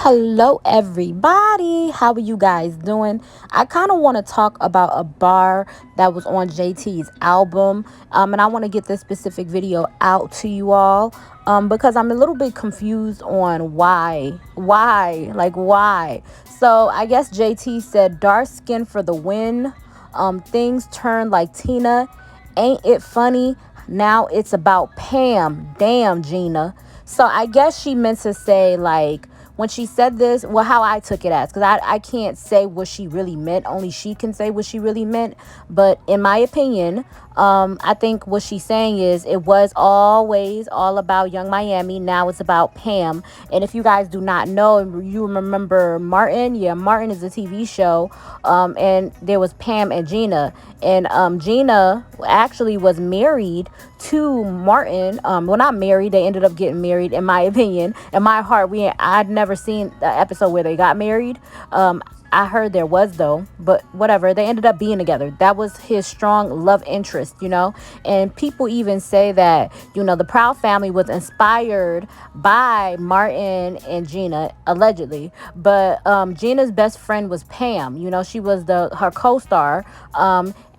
Hello, everybody. How are you guys doing? I kind of want to talk about a bar that was on JT's album, and I want to get this specific video out to you all, because I'm a little bit confused on why. So I guess JT said, "Dark skin for the win. Things turn like Tina. Ain't it funny? Now it's about Pam. Damn, Gina." So I guess she meant to say, like, when she said this, well, how I took it as, because I can't say what she really meant. Only she can say what she really meant. But in my opinion, I think what she's saying is it was always all about Young Miami. Now it's about Pam. And if you guys do not know, you remember Martin. Yeah, Martin is a TV show. And there was Pam and Gina. And Gina actually was married to Martin. Well, not married. They ended up getting married, in my opinion. In my heart, I'd never seen the episode where they got married. I heard there was, though, but whatever. They ended up being together. That was his strong love interest. And people even say that, the Proud Family was inspired by Martin and Gina, allegedly. But Gina's best friend was Pam. She was her co-star.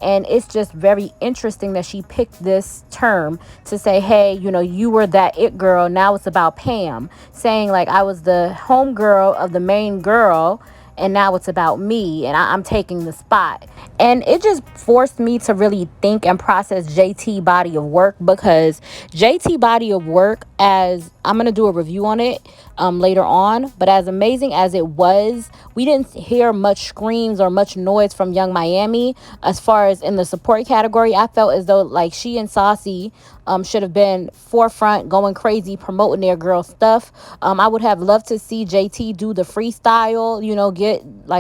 And it's just very interesting that she picked this term to say, hey, you were that it girl. Now it's about Pam, saying like I was the home girl of the main girl. And now it's about me, and I'm taking the spot. And it just forced me to really think and process JT body of work, because JT body of work, as I'm going to do a review on it later on, but as amazing as it was, we didn't hear much screams or much noise from Young Miami. As far as in the support category, I felt as though like she and Saucy should have been forefront, going crazy, promoting their girl stuff. I would have loved to see JT do the freestyle,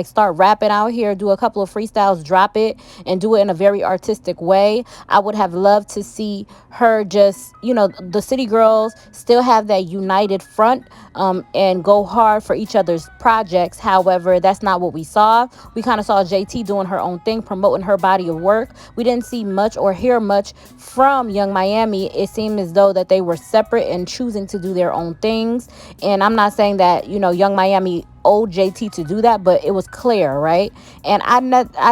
start rapping out here, do a couple of freestyles, drop it, and do it in a very artistic way. I would have loved to see her just, the City Girls still have that united front, and go hard for each other's projects. However, that's not what we saw. We kind of saw JT doing her own thing, promoting her body of work. We didn't see much or hear much from Young Miami. It seemed as though that they were separate and choosing to do their own things. And I'm not saying that, Young Miami owed JT to do that, but it was clear, right? And I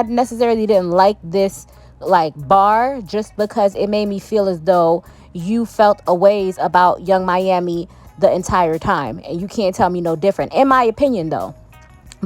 necessarily didn't like this bar, just because it made me feel as though you felt a ways about Young Miami the entire time, and you can't tell me no different, in my opinion, though,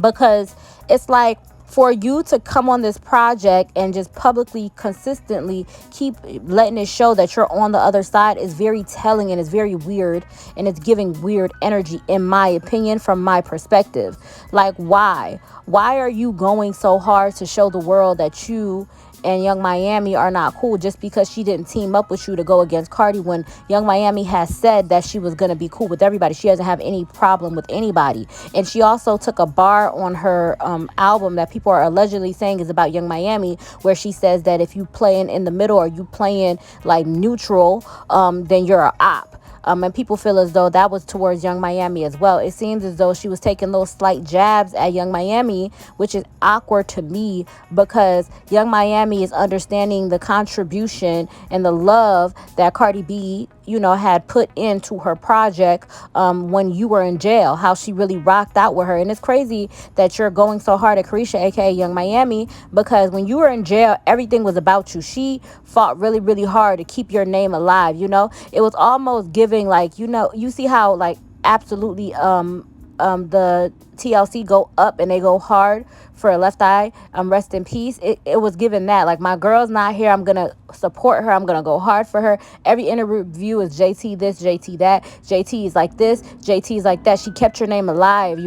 because it's like, for you to come on this project and just publicly, consistently keep letting it show that you're on the other side is very telling, and it's very weird, and it's giving weird energy, in my opinion, from my perspective. Like, why are you going so hard to show the world that you and Young Miami are not cool, just because she didn't team up with you to go against Cardi, when Young Miami has said that she was going to be cool with everybody? She doesn't have any problem with anybody. And she also took a bar on her album that people are allegedly saying is about Young Miami, where she says that if you playing in the middle, or you playing like neutral, then you're a op. And people feel as though that was towards Young Miami as well. It seems as though she was taking those slight jabs at Young Miami, which is awkward to me, because Young Miami is understanding the contribution and the love that Cardi B, had put into her project when you were in jail, how she really rocked out with her. And it's crazy that you're going so hard at Caresha, aka Young Miami, because when you were in jail, everything was about you. She fought really, really hard to keep your name alive. It was almost giving, like, you see how, like, absolutely the TLC go up and they go hard for Left Eye, rest in peace. It was given that, like, my girl's not here, I'm gonna support her, I'm gonna go hard for her. Every interview is JT this, JT that, JT is like this, JT is like that. She kept your name alive,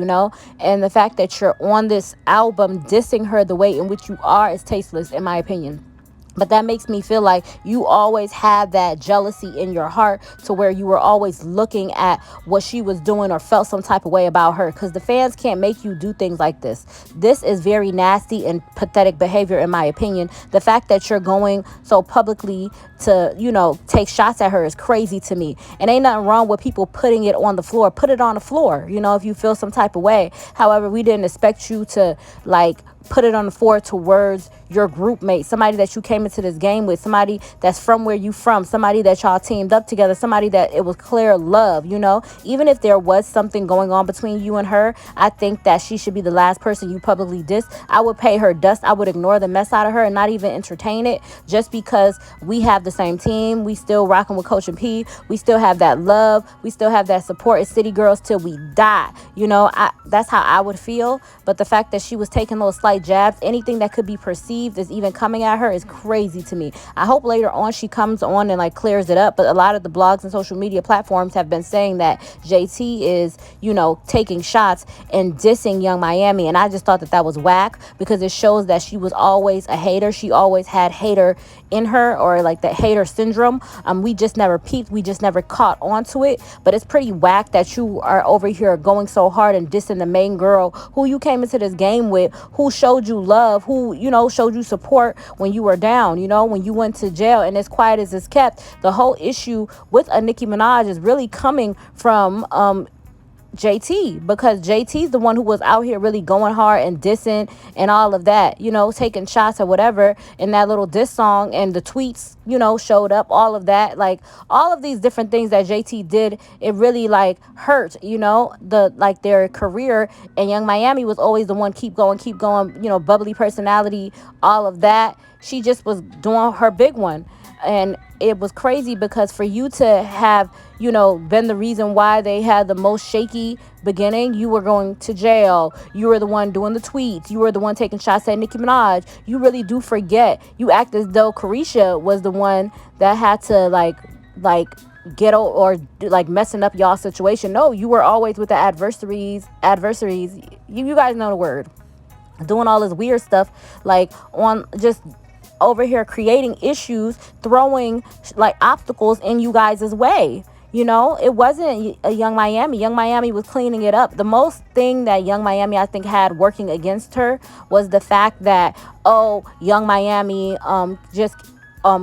and the fact that you're on this album dissing her the way in which you are is tasteless, in my opinion. But that makes me feel like you always had that jealousy in your heart, to where you were always looking at what she was doing or felt some type of way about her, because the fans can't make you do things like this. This is very nasty and pathetic behavior, in my opinion. The fact that you're going so publicly to, take shots at her is crazy to me. And ain't nothing wrong with people putting it on the floor. Put it on the floor, if you feel some type of way. However, we didn't expect you to, like, put it on the floor towards your group mate, somebody that you came into this game with, somebody that's from where you from, somebody that y'all teamed up together, somebody that it was clear love, even if there was something going on between you and her. I think that she should be the last person you publicly diss. I would pay her dust. I would ignore the mess out of her and not even entertain it, just because we have the same team. We still rocking with Coach and P. We still have that love. We still have that support as City Girls till we die. That's how I would feel. But the fact that she was taking those slight jabs, anything that could be perceived as even coming at her, is crazy to me. I hope later on she comes on and like clears it up. But a lot of the blogs and social media platforms have been saying that JT is, taking shots and dissing Young Miami. And I just thought that that was whack, because it shows that she was always a hater. She always had hater in her, or like the hater syndrome. We just never peeped. We just never caught onto it. But it's pretty whack that you are over here going so hard and dissing the main girl who you came into this game with, who showed you love, who, showed you support when you were down, when you went to jail. And as quiet as it's kept, the whole issue with a Nicki Minaj is really coming from JT, because JT's the one who was out here really going hard and dissing and all of that, taking shots or whatever in that little diss song, and the tweets, showed up, all of that, like all of these different things that JT did. It really like hurt, their career. And Young Miami was always the one, keep going, bubbly personality, all of that. She just was doing her big one. And it was crazy, because for you to have, been the reason why they had the most shaky beginning, you were going to jail, you were the one doing the tweets, you were the one taking shots at Nicki Minaj. You really do forget. You act as though Carisha was the one that had to like ghetto or like messing up y'all situation. No, you were always with the adversaries. You guys know the word. Doing all this weird stuff, like on just over here creating issues, throwing like obstacles in you guys' way. It wasn't a Young Miami. Young Miami was cleaning it up. The most thing that Young Miami, I think, had working against her was the fact that, Young Miami just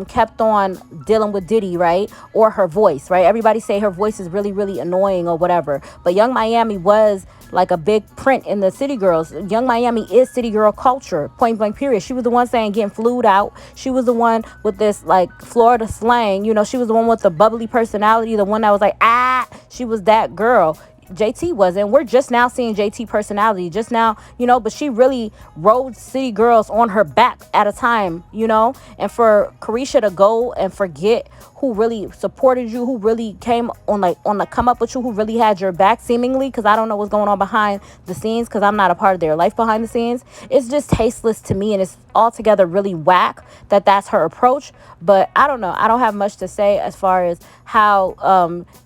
kept on dealing with Diddy, right? Or her voice, right? Everybody say her voice is really, really annoying or whatever. But Young Miami was like a big print in the City Girls. Young Miami is City Girl culture, point blank period. She was the one saying getting flued out. She was the one with this like Florida slang. She was the one with the bubbly personality, the one that was like, she was that girl. JT wasn't. We're just now seeing JT personality just now, but she really rode City Girls on her back at a time, and for Carisha to go and forget who really supported you, who really came on the come up with you, who really had your back seemingly, because I don't know what's going on behind the scenes, because I'm not a part of their life behind the scenes. It's just tasteless to me, and it's altogether really whack that that's her approach. But I don't know. I don't have much to say as far as how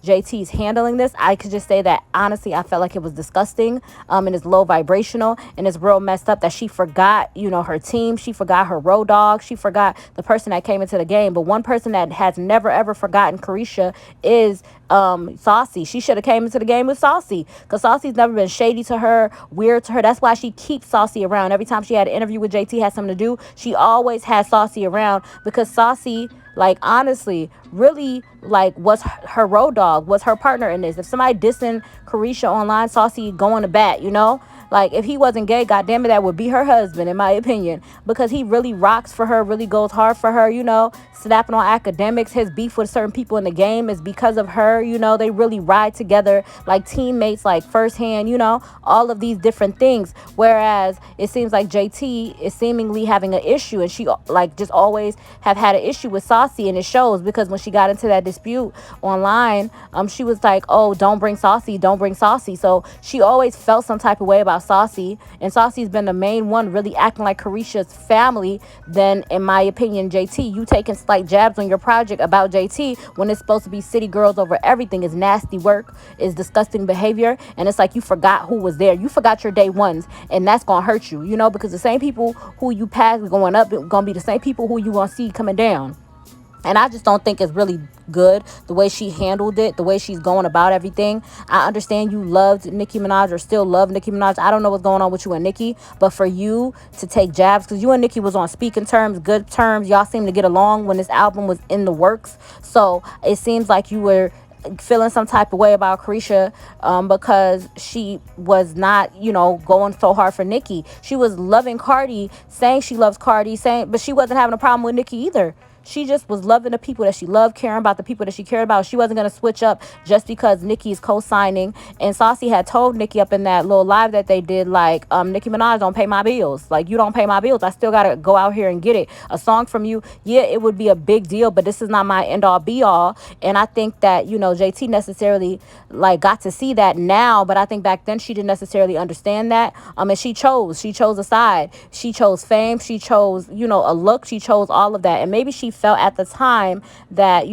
JT's handling this. I could just say that honestly, I felt like it was disgusting, and it's low vibrational, and it's real messed up that she forgot, her team. She forgot her road dog. She forgot the person that came into the game. But one person that has never ever forgotten Carisha is Saucy. She should have came into the game with Saucy, because Saucy's never been shady to her, weird to her. That's why she keeps Saucy around. Every time she had an interview with JT, had something to do, she always had Saucy around, because Saucy, like, honestly, really, like, was her road dog, was her partner in this. If somebody dissing Carisha online, Saucy going to bat, Like, if he wasn't gay, goddamn it, that would be her husband, in my opinion, because he really rocks for her, really goes hard for her, snapping on academics. His beef with certain people in the game is because of her, they really ride together like teammates, like firsthand, all of these different things. Whereas it seems like JT is seemingly having an issue, and she like just always have had an issue with Saucy, and it shows, because when she got into that dispute online, she was like, oh, don't bring Saucy. So she always felt some type of way about Saucy, and Saucy's been the main one really acting like Carisha's family. Then in my opinion, JT, you taking slight jabs on your project about JT when it's supposed to be City Girls over everything is nasty work, is disgusting behavior. And it's like you forgot who was there. You forgot your day ones, and that's gonna hurt you, because the same people who you pass going up gonna be the same people who you gonna see coming down. And I just don't think it's really good the way she handled it, the way she's going about everything. I understand you loved Nicki Minaj, or still love Nicki Minaj. I don't know what's going on with you and Nicki, but for you to take jabs, because you and Nicki was on speaking terms, good terms. Y'all seemed to get along when this album was in the works. So it seems like you were feeling some type of way about Carisha, because she was not, going so hard for Nicki. She was loving Cardi, saying she loves Cardi, but she wasn't having a problem with Nicki either. She just was loving the people that she loved, caring about the people that she cared about. She wasn't going to switch up just because Nicki is co-signing. And Saucy had told Nicki up in that little live that they did, like, Nicki Minaj don't pay my bills. Like, you don't pay my bills. I still got to go out here and get it. A song from you, yeah, it would be a big deal, but this is not my end-all, be-all. And I think that, JT necessarily, like, got to see that now, but I think back then she didn't necessarily understand that. And she chose a side. She chose fame. She chose, a look. She chose all of that. And maybe she felt at the time that,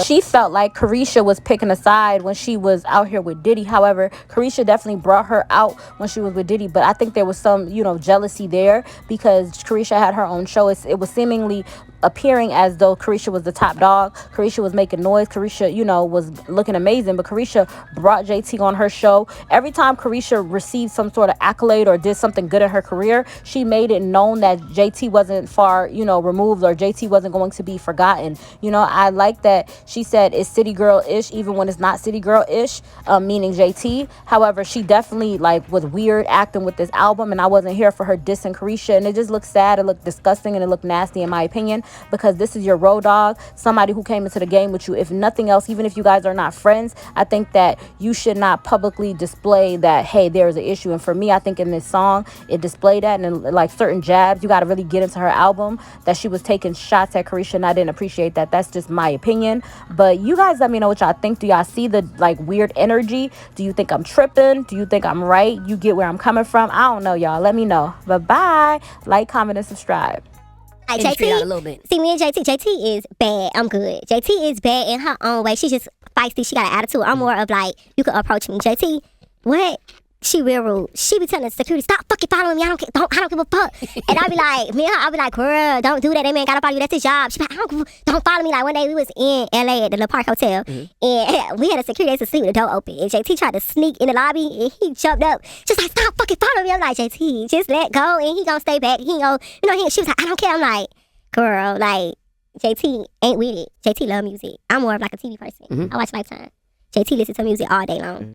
she felt like Carisha was picking a side when she was out here with Diddy. However, Carisha definitely brought her out when she was with Diddy, but I think there was some, jealousy there because Carisha had her own show. It was seemingly appearing as though Carisha was the top dog. Carisha was making noise. Carisha, was looking amazing, but Carisha brought JT on her show. Every time Carisha received some sort of accolade or did something good in her career, she made it known that JT wasn't far, removed, or JT wasn't going to be forgotten. I like that she said it's city girl-ish even when it's not city girl-ish, meaning JT. However, she definitely was weird acting with this album, and I wasn't here for her dissing Carisha, and it just looked sad, it looked disgusting, and it looked nasty in my opinion, because this is your road dog, somebody who came into the game with you. If nothing else, even if you guys are not friends, I think that you should not publicly display that, hey, there's an issue. And for me, I think in this song, it displayed that, and like certain jabs, you got to really get into her album, that she was taking shots at Carisha, and I didn't appreciate that. That's just my opinion. But you guys let me know what y'all think. Do y'all see the weird energy? Do you think I'm tripping? Do you think I'm right? You get where I'm coming from? I don't know, y'all. Let me know. But bye. Like, comment, and subscribe. JT, a little bit. See, me and JT is bad. I'm good. JT is bad in her own way. She's just feisty. She got an attitude. I'm more of you can approach me. JT, what? She real rude. She be telling the security, stop fucking following me. I don't give a fuck. And I be like, I'll be like, girl, don't do that. That man gotta follow you. That's his job. She be like, don't follow me. Like one day we was in LA at the Le Parc Hotel, and we had a security that's asleep with the door open. And JT tried to sneak in the lobby, and he jumped up, just like, stop fucking following me. I'm like, JT, just let go, and he gonna stay back. He ain't gonna, she was like, I don't care. I'm like, girl, JT ain't with it. JT love music. I'm more of a TV person. I watch Lifetime. JT listens to music all day long.